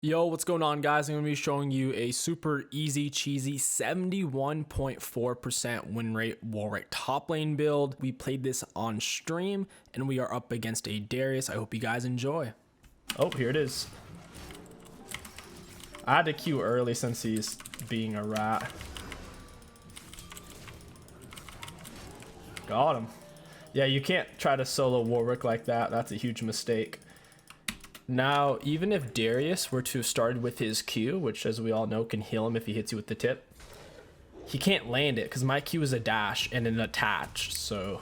Yo, what's going on, guys? I'm going to be showing you a super easy, cheesy 71.4% win rate Warwick top lane build. We played this on stream, and we are up against a Darius. I hope you guys enjoy. Oh, here it is. I had to queue early since he's being a rat. Got him. Yeah, you can't try to solo Warwick like that. That's a huge mistake. Now, even if Darius were to have started with his Q, which as we all know can heal him if he hits you with the tip, he can't land it because my Q is a dash and an attach. So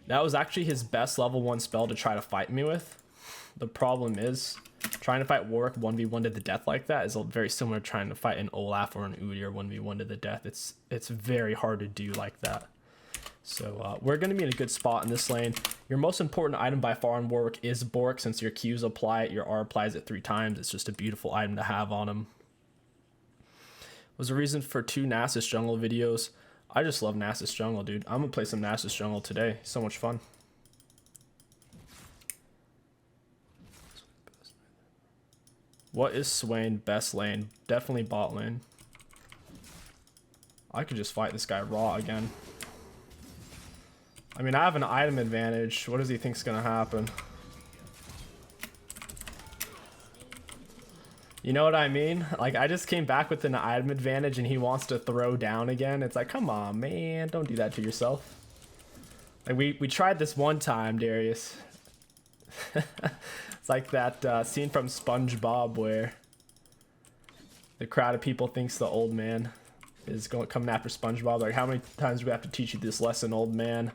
that was actually his best level 1 spell to try to fight me with. The problem is trying to fight Warwick 1v1 to the death like that is very similar to trying to fight an Olaf or an Udyr 1v1 to the death. It's very hard to do like that. So we're going to be in a good spot in this lane. Your most important item by far on Warwick is Bork. Since your Qs apply it, your R applies it 3 times. It's just a beautiful item to have on him. Was a reason for 2 Nasus jungle videos. I just love Nasus jungle, dude. I'm going to play some Nasus jungle today. So much fun. What is Swain best lane? Definitely bot lane. I could just fight this guy raw again. I mean, I have an item advantage. What does he think's gonna happen? You know what I mean? Like, I just came back with an item advantage and he wants to throw down again. It's like, come on, man. Don't do that to yourself. Like, we tried this one time, Darius. It's like that scene from SpongeBob where the crowd of people thinks the old man is coming after SpongeBob. Like, how many times do we have to teach you this lesson, old man?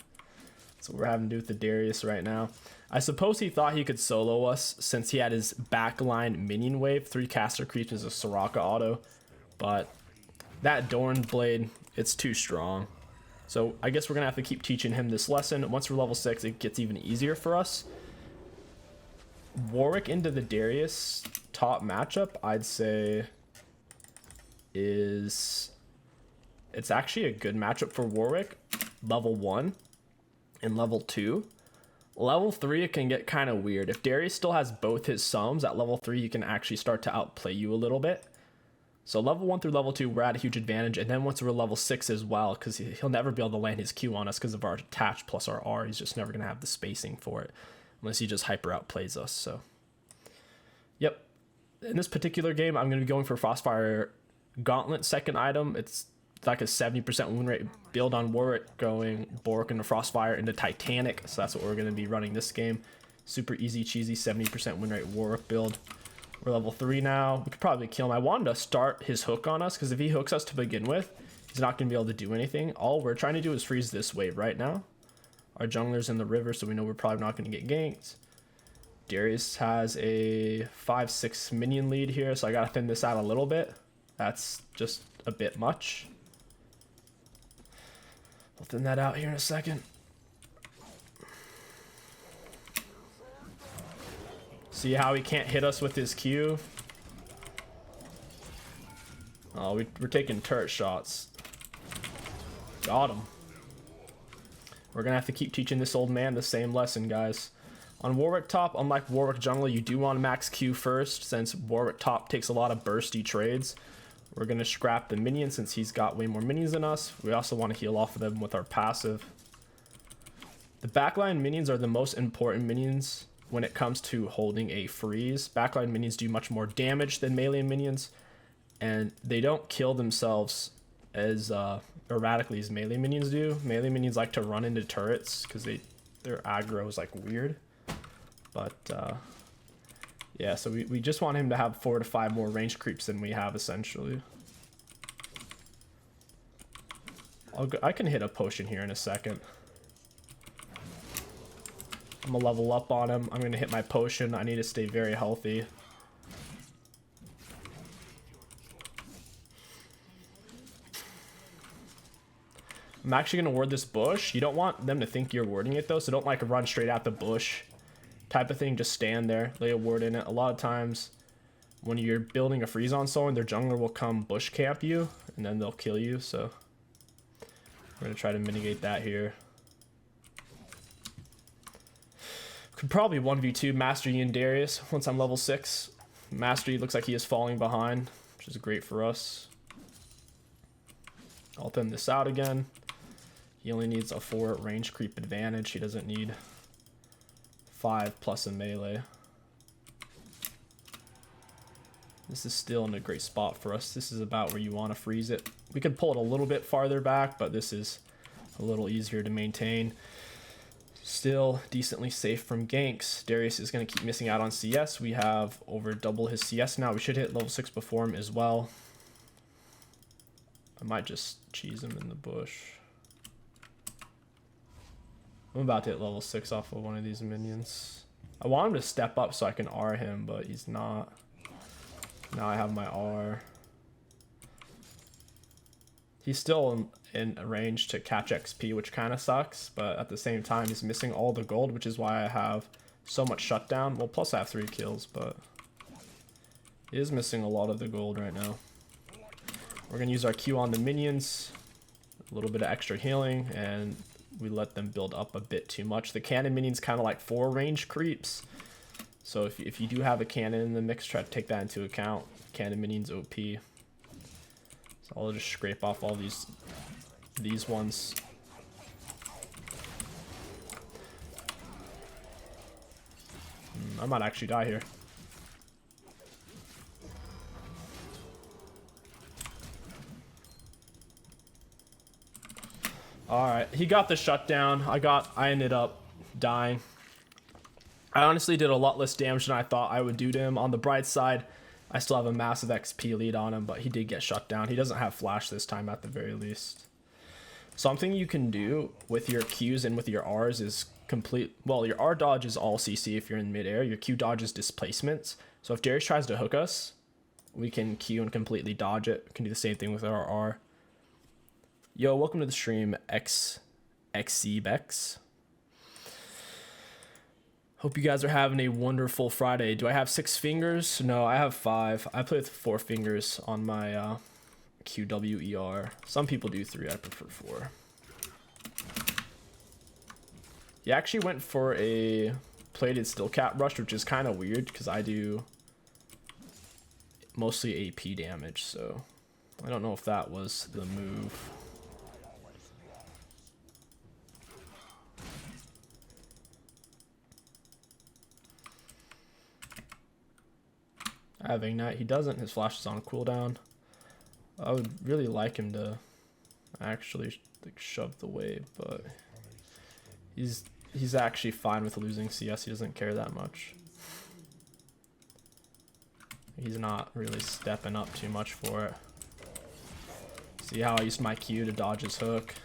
That's what we're having to do with the Darius right now. I suppose he thought he could solo us since he had his backline minion wave. 3 caster creeps is a Soraka auto, but that Dorn blade, it's too strong. So I guess we're gonna have to keep teaching him this lesson. Once we're level 6, it gets even easier for us. Warwick into the Darius top matchup, I'd say it's actually a good matchup for Warwick. Level 1 and level 2. Level 3, it can get kind of weird. If Darius still has both his sums, at level 3 he can actually start to outplay you a little bit. So level 1 through level 2, we're at a huge advantage. And then once we're level 6 as well, because he'll never be able to land his Q on us because of our attach plus our R. He's just never going to have the spacing for it unless he just hyper outplays us. So, yep. In this particular game, I'm going to be going for Frostfire Gauntlet second item. It's like a 70% win rate build on Warwick, going Bork into Frostfire into Titanic. So that's what we're going to be running this game. Super easy, cheesy, 70% win rate Warwick build. We're level 3 now. We could probably kill him. I wanted to start his hook on us because if he hooks us to begin with, he's not going to be able to do anything. All we're trying to do is freeze this wave right now. Our jungler's in the river, so we know we're probably not going to get ganked. Darius has a 5-6 minion lead here, so I got to thin this out a little bit. That's just a bit much. We'll thin that out here in a second. See how he can't hit us with his Q? Oh, we're taking turret shots. Got him. We're gonna have to keep teaching this old man the same lesson, guys. On Warwick top, unlike Warwick jungle, you do want to max Q first, since Warwick top takes a lot of bursty trades. We're going to scrap the minion since he's got way more minions than us. We also want to heal off of them with our passive. The backline minions are the most important minions when it comes to holding a freeze. Backline minions do much more damage than melee minions, and they don't kill themselves as erratically as melee minions do. Melee minions like to run into turrets because their aggro is like weird. But yeah, so we just want him to have 4 to 5 more range creeps than we have, essentially. I can hit a potion here in a second. I'm gonna level up on him. I'm gonna hit my potion. I need to stay very healthy. I'm actually gonna ward this bush. You don't want them to think you're warding it though, so don't like run straight at the bush type of thing. Just stand there, lay a ward in it. A lot of times when you're building a freeze on someone, their jungler will come bush camp you and then they'll kill you. So we're gonna try to mitigate that here. Could probably 1v2 Master Yi and Darius once I'm level 6. Mastery looks like he is falling behind, which is great for us. I'll thin this out again. He only needs a 4 range creep advantage. He doesn't need 5 plus a melee. This is still in a great spot for us. This is about where you want to freeze it. We could pull it a little bit farther back, but this is a little easier to maintain. Still decently safe from ganks. Darius is going to keep missing out on CS. We have over double his CS now. We should hit level 6 before him as well. I might just cheese him in the bush. I'm about to hit level 6 off of one of these minions. I want him to step up so I can R him, but he's not. Now I have my R. He's still in range to catch XP, which kind of sucks, but at the same time, he's missing all the gold, which is why I have so much shutdown. Well, plus I have 3 kills, but he is missing a lot of the gold right now. We're going to use our Q on the minions, a little bit of extra healing, and we let them build up a bit too much. The cannon minions kind of like 4 range creeps. So if you do have a cannon in the mix, try to take that into account. Cannon minions OP. So I'll just scrape off all these ones. I might actually die here. Alright, he got the shutdown. I ended up dying. I honestly did a lot less damage than I thought I would do to him. On the bright side, I still have a massive XP lead on him, but he did get shut down. He doesn't have flash this time at the very least. Something you can do with your Qs and with your Rs is well, your R dodge is all CC if you're in midair. Your Q dodge is displacements. So if Darius tries to hook us, we can Q and completely dodge it. We can do the same thing with our R. Yo, welcome to the stream, 𝐒𝐿𝐶. Hope you guys are having a wonderful Friday. Do I have 6 fingers? No, I have 5. I play with 4 fingers on my 𝐒𝐿𝐶. Some people do 3. I prefer 4. He actually went for a plated steel cap rush, which is kind of weird because I do mostly AP damage, so I don't know if that was the move. I have Ignite. He doesn't. His flash is on cooldown. I would really like him to actually like shove the wave, but he's actually fine with losing CS. He doesn't care that much. He's not really stepping up too much for it. See how I used my Q to dodge his hook.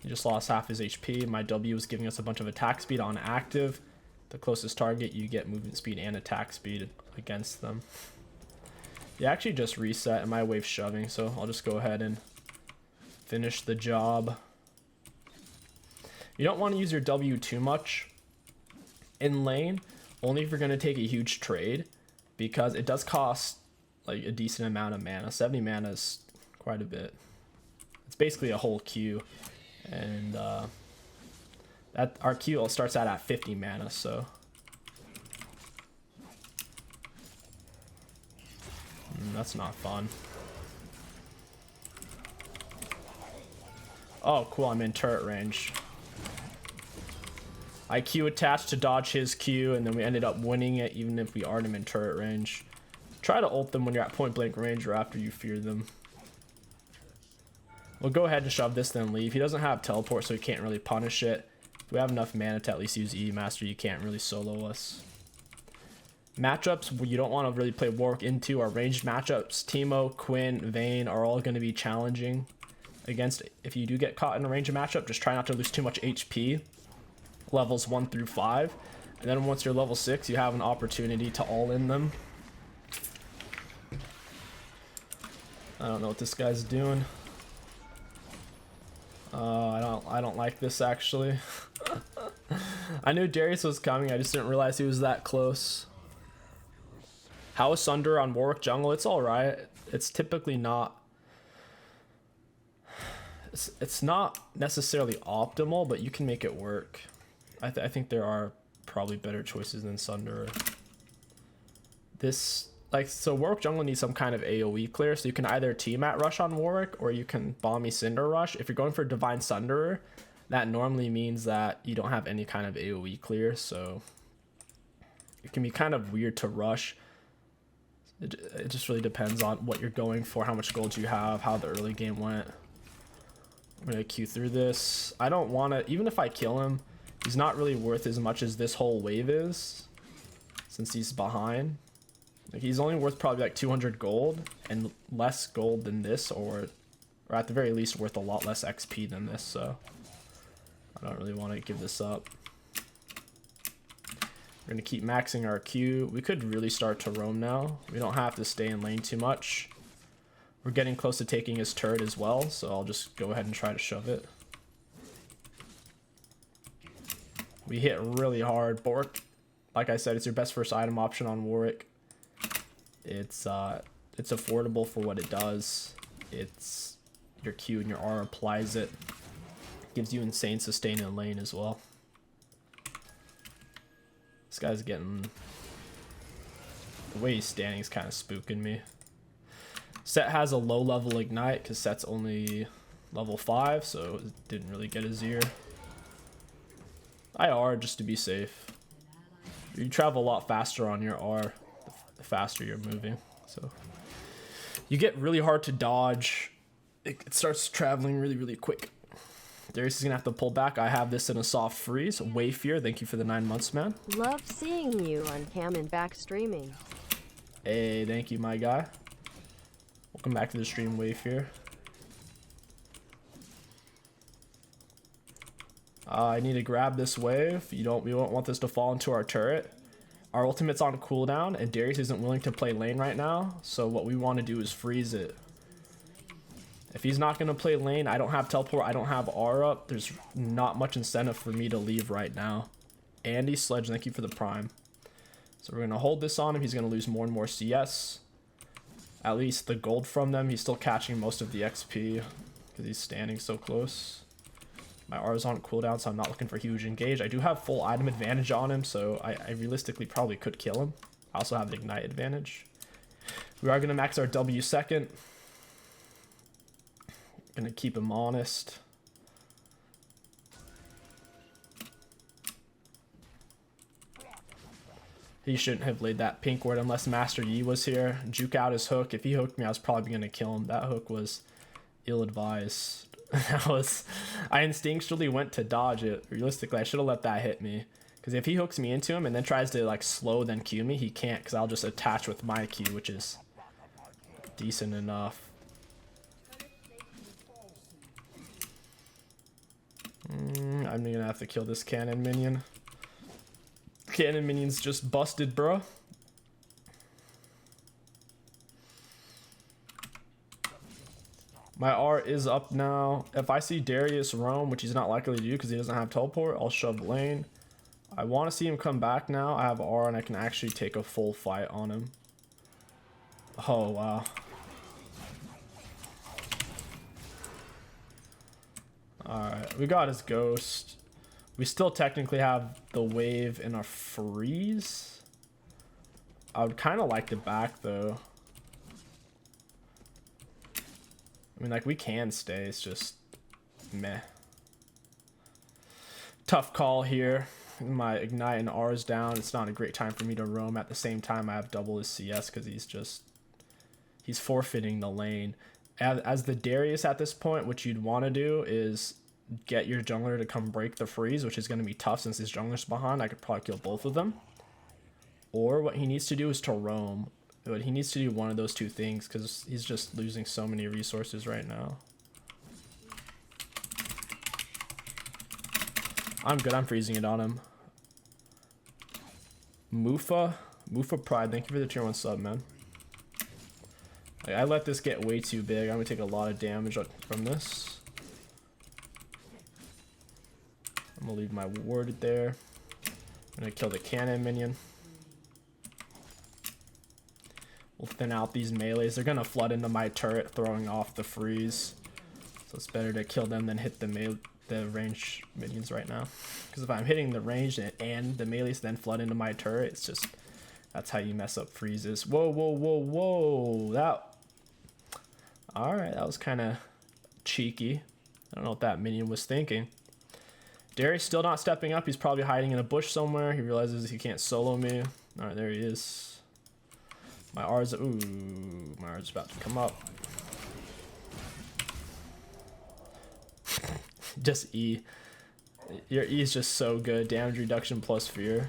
He just lost half his HP. My W was giving us a bunch of attack speed on active. The closest target, you get movement speed and attack speed against them. He actually just reset and my wave's shoving, so I'll just go ahead and finish the job. You don't want to use your W too much in lane, only if you're going to take a huge trade, because it does cost like a decent amount of mana. 70 mana is quite a bit. It's basically a whole Q, and that our Q starts out at 50 mana, so that's not fun. Oh, cool! I'm in turret range. I Q attached to dodge his Q, and then we ended up winning it, even if we aren't in turret range. Try to ult them when you're at point blank range or after you fear them. We'll go ahead and shove this, then leave. He doesn't have teleport, so he can't really punish it. If we have enough mana to at least use E Master, you can't really solo us. Matchups where you don't want to really play Warwick into are ranged matchups. Teemo, Quinn, Vayne are all going to be challenging against. If you do get caught in a ranged matchup, just try not to lose too much HP. Levels 1 through 5. And then once you're level 6, you have an opportunity to all in them. I don't know what this guy's doing. I don't like this actually. I knew Darius was coming, I just didn't realize he was that close. How is Sunder on Warwick jungle? It's alright. It's typically not... It's not necessarily optimal, but you can make it work. I think there are probably better choices than Sunder. This, like, so Warwick jungle needs some kind of AoE clear, so you can either T-Mat rush on Warwick, or you can Balmy Cinder rush. If you're going for Divine Sunderer, that normally means that you don't have any kind of AoE clear, so it can be kind of weird to rush. It just really depends on what you're going for, how much gold you have, how the early game went. I'm gonna Q through this. I don't want to, even if I kill him, he's not really worth as much as this whole wave is, since he's behind. Like, he's only worth probably like 200 gold, and less gold than this, or at the very least worth a lot less XP than this, so I don't really want to give this up. We're gonna keep maxing our Q. We could really start to roam now. We don't have to stay in lane too much. We're getting close to taking his turret as well, so I'll just go ahead and try to shove it. We hit really hard. Bork, like I said, it's your best first item option on Warwick. It's affordable for what it does. It's your Q and your R applies it. Gives you insane sustain in lane as well. This guy's getting... The way he's standing is kind of spooking me. Set has a low level ignite because Set's only level 5, so it didn't really get his ear. I R just to be safe. You travel a lot faster on your R the faster you're moving, so you get really hard to dodge. It starts traveling really quick. Darius is gonna have to pull back. I have this in a soft freeze. Wayfear, thank you for the 9 months, man. Love seeing you on cam and back streaming. Hey, thank you, my guy. Welcome back to the stream, Wayfear. I need to grab this wave. We don't want this to fall into our turret. Our ultimate's on cooldown, and Darius isn't willing to play lane right now, so what we want to do is freeze it. If he's not going to play lane, I don't have teleport, I don't have R up, there's not much incentive for me to leave right now. Andy Sledge, thank you for the prime. So we're going to hold this on him. He's going to lose more and more CS. At least the gold from them. He's still catching most of the XP because he's standing so close. My R is on cooldown, so I'm not looking for huge engage. I do have full item advantage on him, so I realistically probably could kill him. I also have the ignite advantage. We are going to max our W second. Gonna keep him honest. He shouldn't have laid that pink ward unless Master Yi was here. Juke out his hook. If he hooked me, I was probably gonna kill him. That hook was ill-advised. I instinctually went to dodge it. Realistically, I should have let that hit me. Because if he hooks me into him and then tries to like slow then Q me, he can't, because I'll just attach with my Q, which is decent enough. I'm gonna have to kill this cannon minion. Cannon minion's just busted, bro. My R is up now. If I see Darius roam, which he's not likely to do because he doesn't have teleport, I'll shove lane. I want to see him come back now. I have R and I can actually take a full fight on him. Oh, wow. Alright, we got his ghost. We still technically have the wave in our freeze. I would kind of like to back though. I mean, like, we can stay, it's just meh. Tough call here. My ignite and R is down. It's not a great time for me to roam. At the same time, I have double his CS because he's forfeiting the lane. As the Darius at this point, what you'd want to do is get your jungler to come break the freeze, which is going to be tough since his jungler's behind. I could probably kill both of them. Or what he needs to do is to roam. But he needs to do one of those two things because he's just losing so many resources right now. I'm good. I'm freezing it on him. Mufa Pride, thank you for the tier 1 sub, man. Like, I let this get way too big. I'm gonna take a lot of damage from this. I'm gonna leave my ward there. I'm gonna kill the cannon minion. We'll thin out these melees. They're gonna flood into my turret, throwing off the freeze. So it's better to kill them than hit the range minions right now. Because if I'm hitting the range and the melees then flood into my turret, it's just That's how you mess up freezes. Whoa, whoa, whoa, whoa. Alright, that was kind of cheeky. I don't know what that minion was thinking. Darius still not stepping up. He's probably hiding in a bush somewhere. He realizes he can't solo me. Alright, there he is. My R's about to come up. Just E. Your E is just so good. Damage reduction plus fear.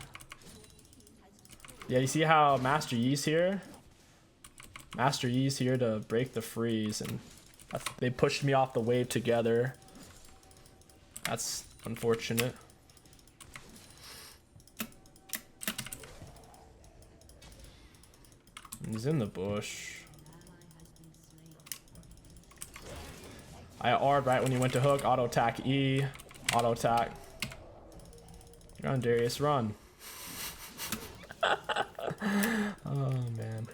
Yeah, you see how Master Yi's here? Master Yi's here to break the freeze, and they pushed me off the wave together. That's unfortunate. He's in the bush. I R'd right when he went to hook. Auto attack E. Auto attack. Run, Darius, run. Oh, man.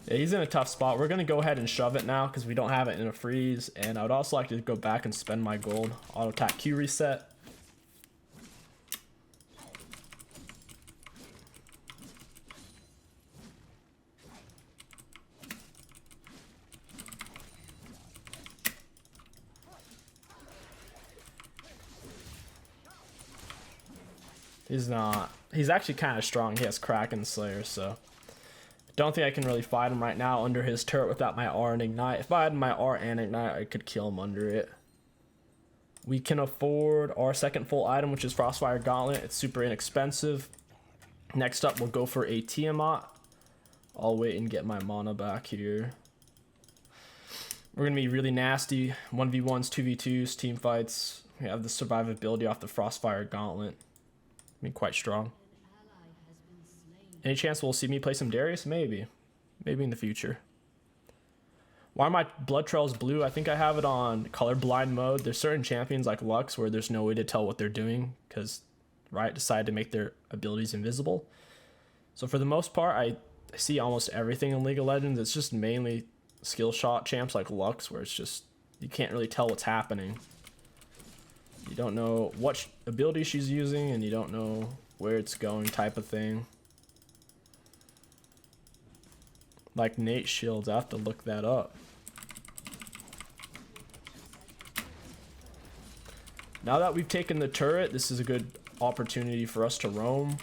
Yeah, he's in a tough spot. We're going to go ahead and shove it now because we don't have it in a freeze. And I would also like to go back and spend my gold. Auto attack Q reset. He's not. He's actually kind of strong. He has Kraken Slayer, so don't think I can really fight him right now under his turret without my R and Ignite. If I had my R and Ignite, I could kill him under it. We can afford our second full item, which is Frostfire Gauntlet. It's super inexpensive. Next up, we'll go for a Tiamat. I'll wait and get my mana back here. We're going to be really nasty. 1v1s, 2v2s, team fights. We have the survivability off the Frostfire Gauntlet. I mean, quite strong. Any chance we'll see me play some Darius? Maybe. Maybe in the future. Why are my blood trails blue? I think I have it on colorblind mode. There's certain champions like Lux where there's no way to tell what they're doing because Riot decided to make their abilities invisible. So for the most part, I see almost everything in League of Legends. It's just mainly skill shot champs like Lux where it's just, you can't really tell what's happening. You don't know what ability she's using and you don't know where it's going type of thing. Like Nate shields, I have to look that up. Now that we've taken the turret, this is a good opportunity for us to roam.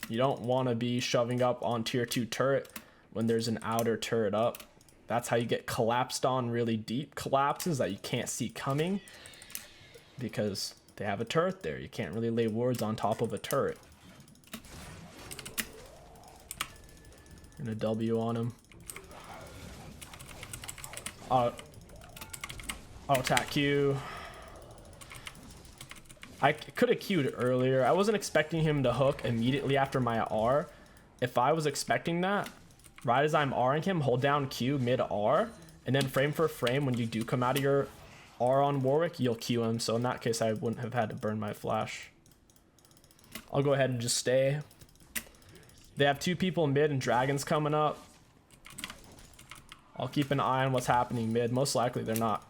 You don't want to be shoving up on tier 2 turret when there's an outer turret up. That's how you get collapsed on really deep collapses that you can't see coming. Because they have a turret there. You can't really lay wards on top of a turret. Gonna W on him. I'll attack Q. I could have Q'd earlier. I wasn't expecting him to hook immediately after my R. If I was expecting that, right as I'm R'ing him, hold down Q mid R, and then frame for frame when you do come out of your R on Warwick, you'll Q him. So in that case, I wouldn't have had to burn my flash. I'll go ahead and just stay. They have 2 people mid and dragons coming up. I'll keep an eye on what's happening mid. Most likely they're not.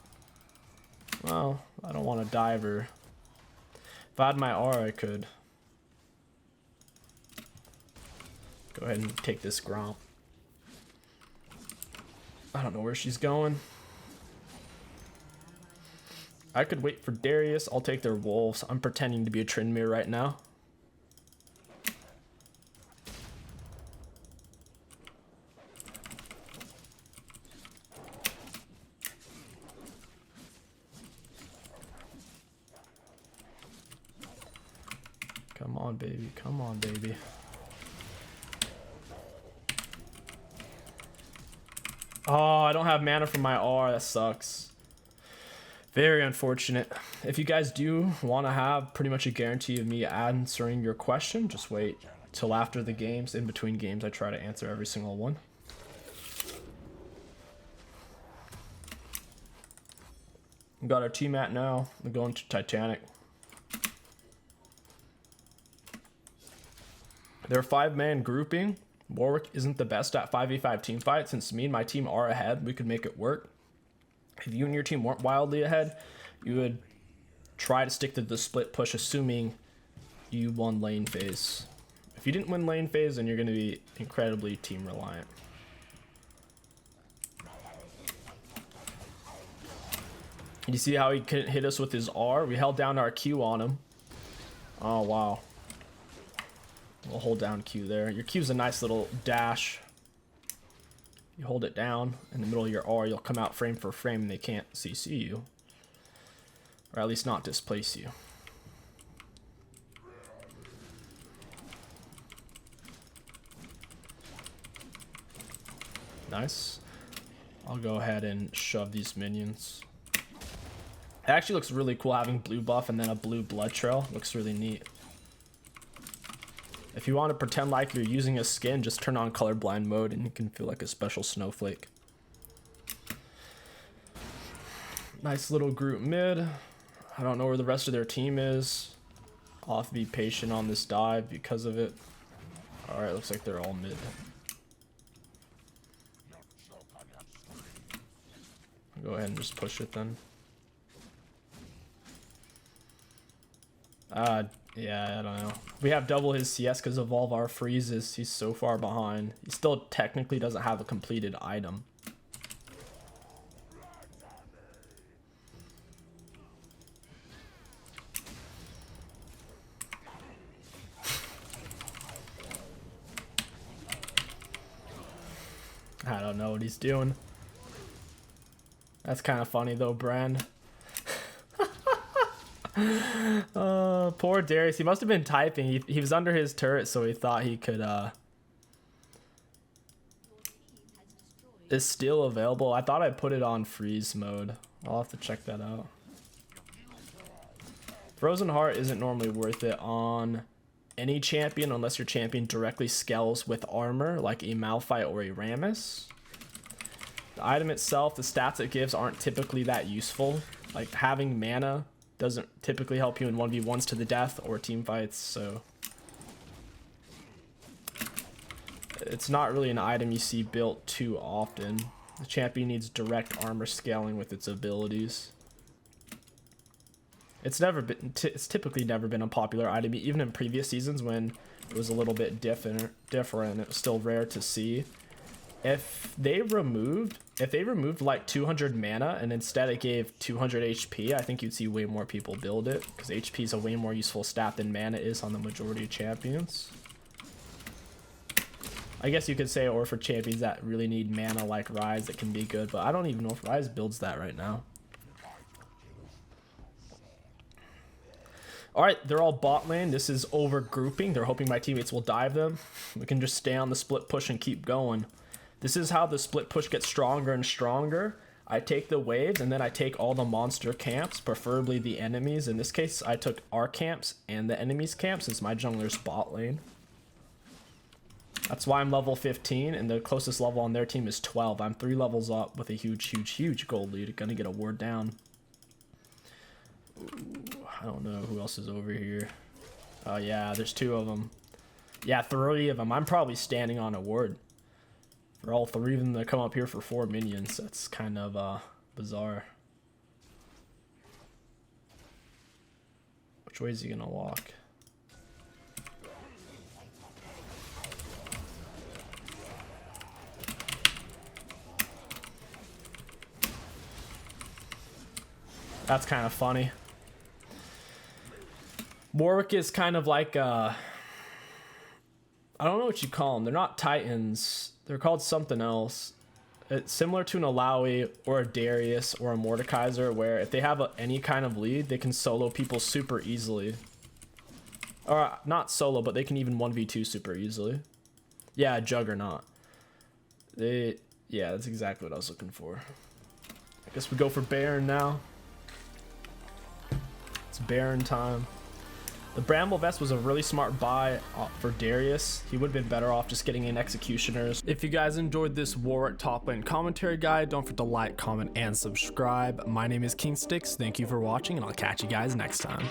Well, I don't want to diver. If I had my R, I could go ahead and take this Gromp. I don't know where she's going. I could wait for Darius. I'll take their wolves. I'm pretending to be a Trinmere right now. Come on, baby. Come on, baby. Oh, I don't have mana for my R. That sucks. Very unfortunate. If you guys do want to have pretty much a guarantee of me answering your question, just wait till after the games. In between games, I try to answer every single one. We got our T-mat now. We're going to Titanic. They're a 5-man grouping. Warwick isn't the best at 5v5 team fight. Since me and my team are ahead, we could make it work. If you and your team weren't wildly ahead, you would try to stick to the split push, assuming you won lane phase. If you didn't win lane phase, then you're going to be incredibly team reliant. You see how he couldn't hit us with his R? We held down our Q on him. Oh, wow. We'll hold down Q there. Your Q's a nice little dash. You hold it down in the middle of your R, you'll come out frame for frame and they can't CC you. Or at least not displace you. Nice. I'll go ahead and shove these minions. It actually looks really cool having blue buff and then a blue blood trail. Looks really neat. If you want to pretend like you're using a skin, just turn on colorblind mode and you can feel like a special snowflake. Nice little group mid. I don't know where the rest of their team is. I'll have to be patient on this dive because of it. Alright, looks like they're all mid. I'll go ahead and just push it then. Yeah, I don't know. We have double his CS because of all of our freezes. He's so far behind. He still technically doesn't have a completed item. I don't know what he's doing. That's kind of funny though, Brand. Poor Darius. He must have been typing. He was under his turret, so he thought he could is still available. I thought I put it on freeze mode. I'll have to check that out. Frozen Heart isn't normally worth it on any champion unless your champion directly scales with armor like a Malphite or a Rammus. The item itself, the stats it gives aren't typically that useful. Like having mana doesn't typically help you in 1v1s to the death or team fights, so it's not really an item you see built too often. The champion needs direct armor scaling with its abilities. It's typically never been a popular item, even in previous seasons when it was a little bit different. It was still rare to see. If they removed like 200 mana and instead it gave 200 HP, I think you'd see way more people build it because HP is a way more useful stat than mana is on the majority of champions. I guess you could say, or for champions that really need mana like Ryze, it can be good, but I don't even know if Ryze builds that right now. Alright, they're all bot lane. This is over grouping. They're hoping my teammates will dive them. We can just stay on the split push and keep going. This is how the split push gets stronger and stronger. I take the waves and then I take all the monster camps, preferably the enemies. In this case, I took our camps and the enemies' camps since my jungler's bot lane. That's why I'm level 15 and the closest level on their team is 12. I'm 3 levels up with a huge gold lead. Gonna get a ward down. Ooh, I don't know who else is over here. Oh yeah, there's 2 of them. Yeah, 3 of them. I'm probably standing on a ward. For all 3 of them to come up here for 4 minions, that's kind of bizarre. Which way is he gonna walk? That's kind of funny. Warwick is kind of like I don't know what you call them. They're not Titans. They're called something else. It's similar to an 𝐒𝐿 or a Darius or a Mordekaiser, where if they have any kind of lead, they can solo people super easily. Or not solo, but they can even 1v2 super easily. Yeah, Juggernaut. Yeah, that's exactly what I was looking for. I guess we go for Baron now. It's Baron time. The Bramble Vest was a really smart buy for Darius. He would have been better off just getting in Executioners. If you guys enjoyed this Warwick top lane commentary guide, don't forget to like, comment, and subscribe. My name is 𝐒𝐿𝐂𝐋𝐒. Thank you for watching, and I'll catch you guys next time.